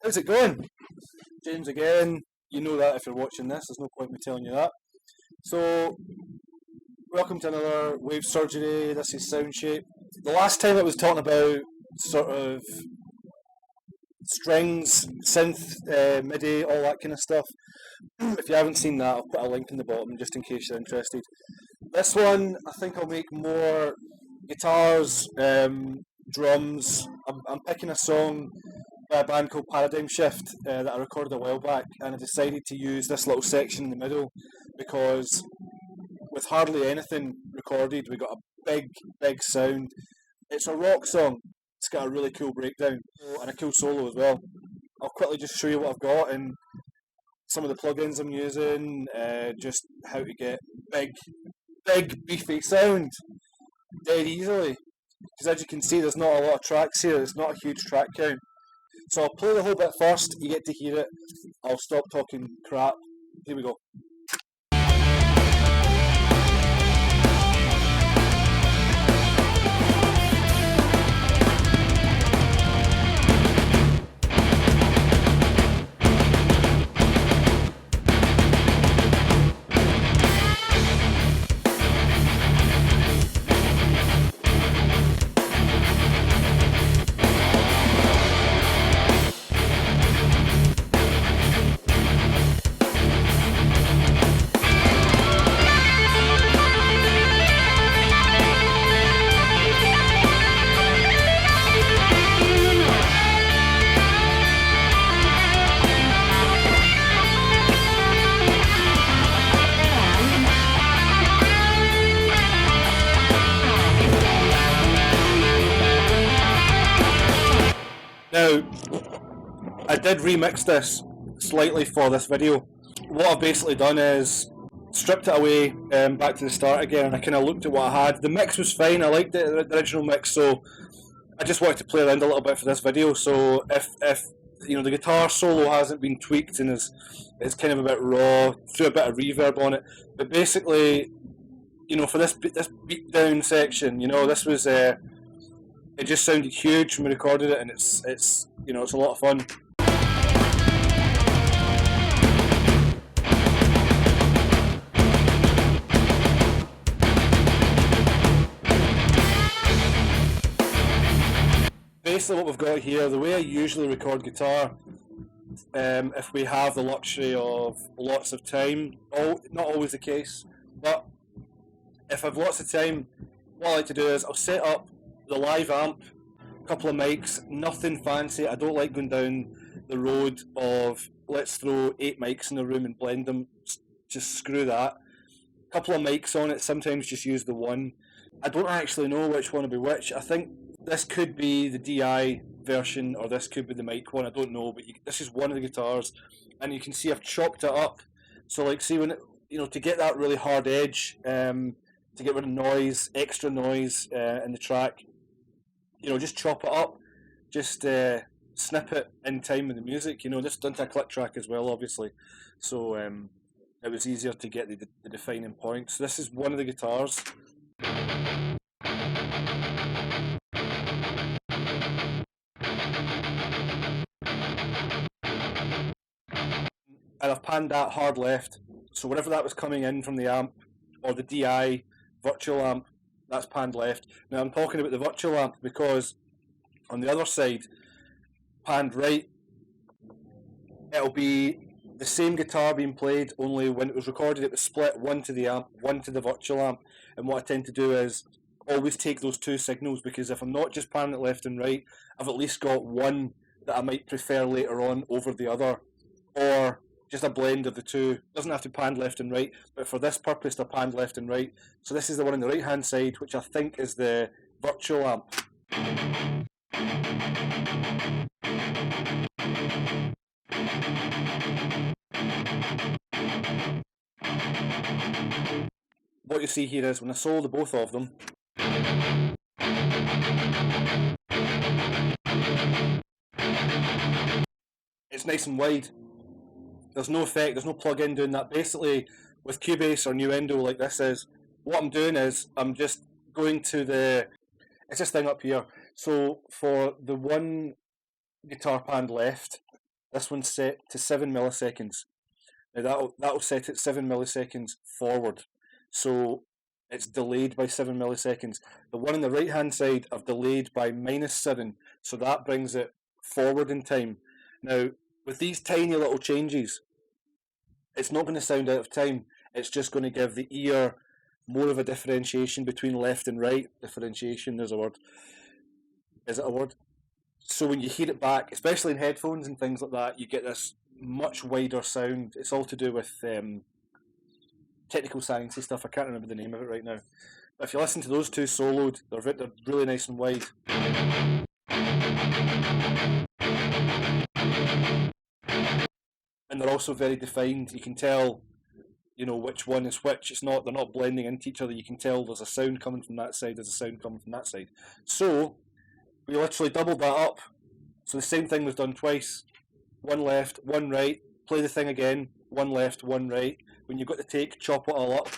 How's it going? James again. You know that if you're watching this, there's no point in me telling you that. So, welcome to another Wave Surgery. This is SoundShape. The last time I was talking about sort of strings, synth, MIDI, all that kind of stuff. If you haven't seen that, I'll put a link in the bottom just in case you're interested. This one, I think I'll make more guitars, drums. I'm picking a song by a band called Paradigm Shift that I recorded a while back, and I decided to use this little section in the middle because with hardly anything recorded, we got a big sound. It's a rock song. It's got a really cool breakdown and a cool solo as well. I'll quickly just show you what I've got and some of the plugins I'm using, just how to get big beefy sound dead easily. Because as you can see, there's not a lot of tracks here. It's not a huge track count. So I'll play the whole bit first. You get to hear it. I'll stop talking crap. Here we go. Now, I did remix this slightly for this video. What I've basically done is stripped it away back to the start again, and I kind of looked at what I had. The mix was fine, I liked the original mix, so I just wanted to play around a little bit for this video. So if you know, the guitar solo hasn't been tweaked and it's kind of a bit raw, threw a bit of reverb on it, but basically, you know, for this beat down section, you know, this was it just sounded huge when we recorded it, and it's you know, it's a lot of fun. Basically what we've got here, the way I usually record guitar, if we have the luxury of lots of time, not always the case, but if I've lots of time, what I like to do is I'll set up the live amp, a couple of mics, nothing fancy. I don't like going down the road of let's throw 8 mics in the room and blend them. Just screw that. A couple of mics on it, sometimes just use the one. I don't actually know which one will be which. I think this could be the DI version or this could be the mic one, I don't know, but this is one of the guitars, and you can see I've chopped it up. So like, see when you know, to get that really hard edge, to get rid of noise, extra noise in the track, you know, just chop it up, just snip it in time with the music. You know, this done to a click track as well, obviously. So it was easier to get the defining point. So this is one of the guitars. And I've panned that hard left. So whatever that was coming in from the amp, or the DI virtual amp, that's panned left. Now I'm talking about the virtual amp because on the other side, panned right, it'll be the same guitar being played, only when it was recorded it was split, one to the amp, one to the virtual amp. And what I tend to do is always take those two signals, because if I'm not just panning it left and right, I've at least got one that I might prefer later on over the other, or just a blend of the two. Doesn't have to pan left and right, but for this purpose they're panned left and right. So this is the one on the right hand side, which I think is the virtual amp. What you see here is when I solo the both of them, it's nice and wide. There's no effect, there's no plug-in doing that. Basically, with Cubase or Nuendo like this is, what I'm doing is I'm just going to it's this thing up here. So for the one guitar pan left, This one's set to 7 milliseconds. Now that'll set it 7 milliseconds forward. So it's delayed by 7 milliseconds. The one on the right hand side I've delayed by -7, so that brings it forward in time. Now, with these tiny little changes, it's not going to sound out of time. It's just going to give the ear more of a differentiation between left and right. Differentiation, there's a word. Is it a word? So when you hear it back, especially in headphones and things like that, you get this much wider sound. It's all to do with technical sciencey stuff. I can't remember the name of it right now. But if you listen to those two soloed, they're really nice and wide. And they're also very defined. You can tell, which one is which. They're not blending into each other. You can tell there's a sound coming from that side, there's a sound coming from that side. So we literally doubled that up. So the same thing was done twice. One left, one right. Play the thing again. One left, one right. When you've got the take, chop it all up.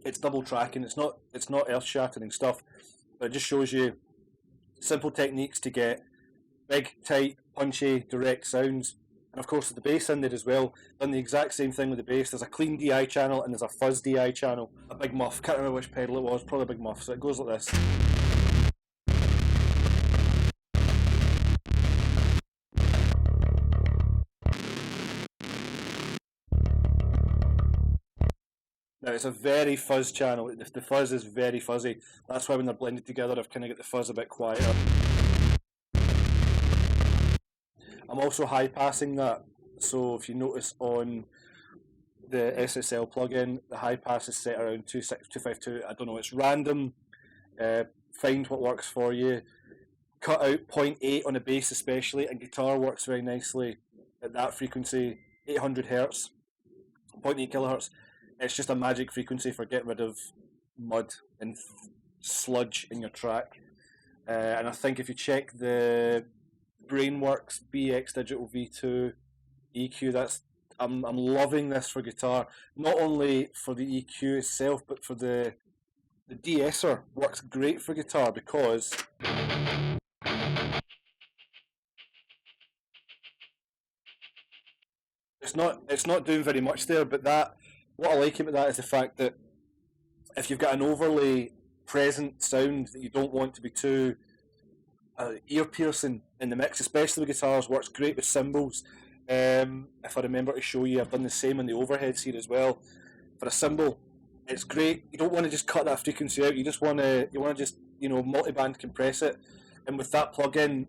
It's double tracking. It's not earth-shattering stuff, but it just shows you simple techniques to get big, tight, punchy, direct sounds. And of course, with the bass in there as well, done the exact same thing with the bass. There's a clean DI channel and there's a fuzz DI channel. A big muff. Can't remember which pedal it was. Probably a big muff. So it goes like this. Now, it's a very fuzz channel. The fuzz is very fuzzy. That's why when they're blended together, I've kind of got the fuzz a bit quieter. I'm also high passing that. So if you notice on the SSL plugin, the high pass is set around 252. I don't know, it's random. Find what works for you. Cut out 0.8 on a bass especially, and guitar works very nicely at that frequency, 800 Hz, 0.8 kilohertz. It's just a magic frequency for getting rid of mud and sludge in your track. And I think if you check the Brainworks BX Digital V2 EQ, I'm loving this for guitar. Not only for the EQ itself, but for the de-esser works great for guitar because it's not doing very much there. But what I like about that is the fact that if you've got an overly present sound that you don't want to be too ear piercing in the mix, especially with guitars, works great with cymbals. If I remember to show you, I've done the same on the overheads here as well. For a cymbal, it's great. You don't want to just cut that frequency out. You want to just multiband compress it. And with that plugin,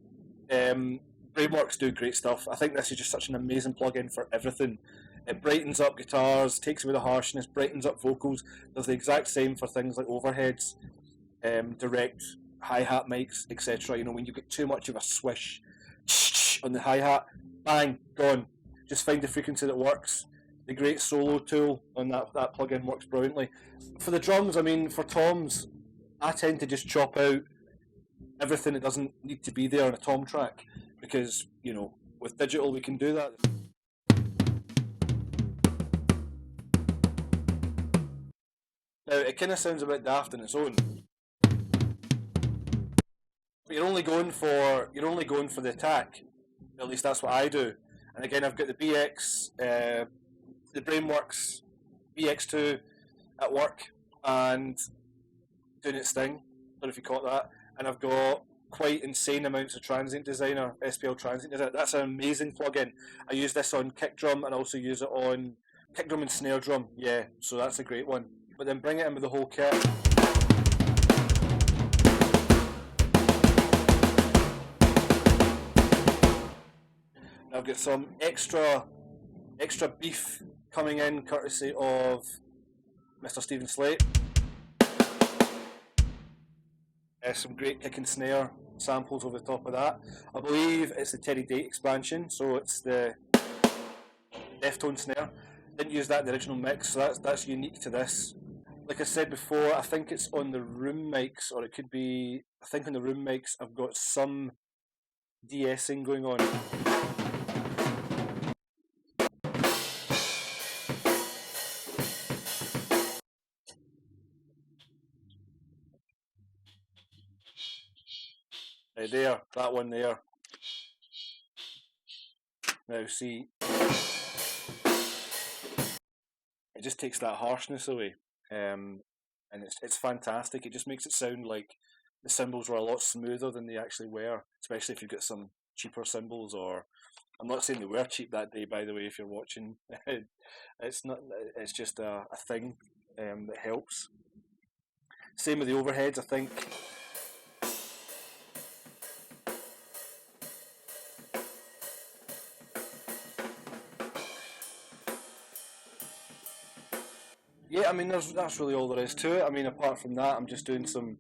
Brainworks do great stuff. I think this is just such an amazing plugin for everything. It brightens up guitars, takes away the harshness, brightens up vocals. Does the exact same for things like overheads, direct hi-hat mics, etc. When you get too much of a swish on the hi-hat, bang, gone. Just find the frequency that works. The great solo tool on that plugin works brilliantly. For the drums, for toms, I tend to just chop out everything that doesn't need to be there on a tom track because, with digital we can do that. Now, it kind of sounds a bit daft on its own. But you're only going for the attack. At least that's what I do. And again, I've got the BX, the Brainworks BX2 at work and doing its thing. Don't know if you caught that. And I've got quite insane amounts of Transient Designer, SPL Transient Designer. That's an amazing plugin. I use this on kick drum and also use it on kick drum and snare drum. Yeah, so that's a great one. But then bring it in with the whole kit. I've got some extra beef coming in, courtesy of Mr. Stephen Slate. Some great kick and snare samples over the top of that. I believe it's the Teddy Date expansion, so it's the Deftone snare. Didn't use that in the original mix, so that's unique to this. Like I said before, I think it's on the room mics, or it could be, I think on the room mics I've got some de-essing going on. there, that one there. Now see, it just takes that harshness away, and it's fantastic. It just makes it sound like the cymbals were a lot smoother than they actually were, especially if you've got some cheaper cymbals. Or I'm not saying they were cheap that day, by the way. If you're watching, it's not. It's just a thing that helps. Same with the overheads, I think. Yeah, I mean, that's really all there is to it. I mean, apart from that, I'm just doing some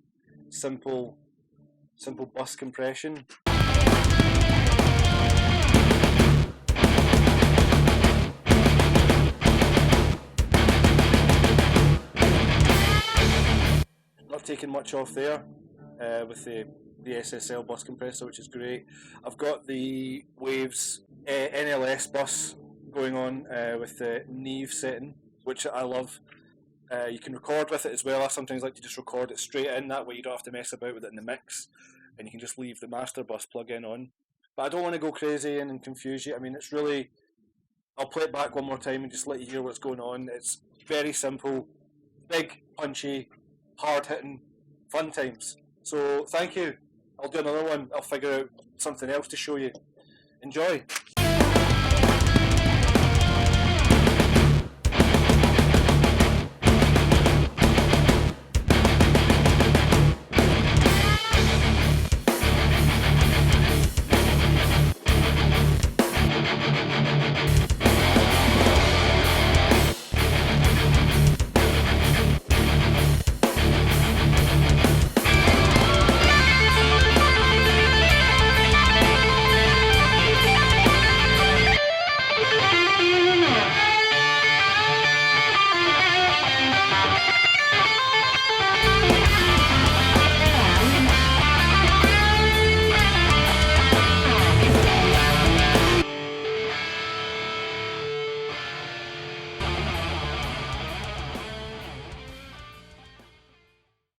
simple bus compression. Not taking much off there with the SSL bus compressor, which is great. I've got the Waves NLS bus going on with the Neve setting, which I love. You can record with it as well. I sometimes like to just record it straight in, that way you don't have to mess about with it in the mix, and you can just leave the master bus plug-in on. But I don't want to go crazy and confuse you. I mean, it's really... I'll play it back one more time and just let you hear what's going on. It's very simple, big, punchy, hard-hitting, fun times. So thank you. I'll do another one. I'll figure out something else to show you. Enjoy.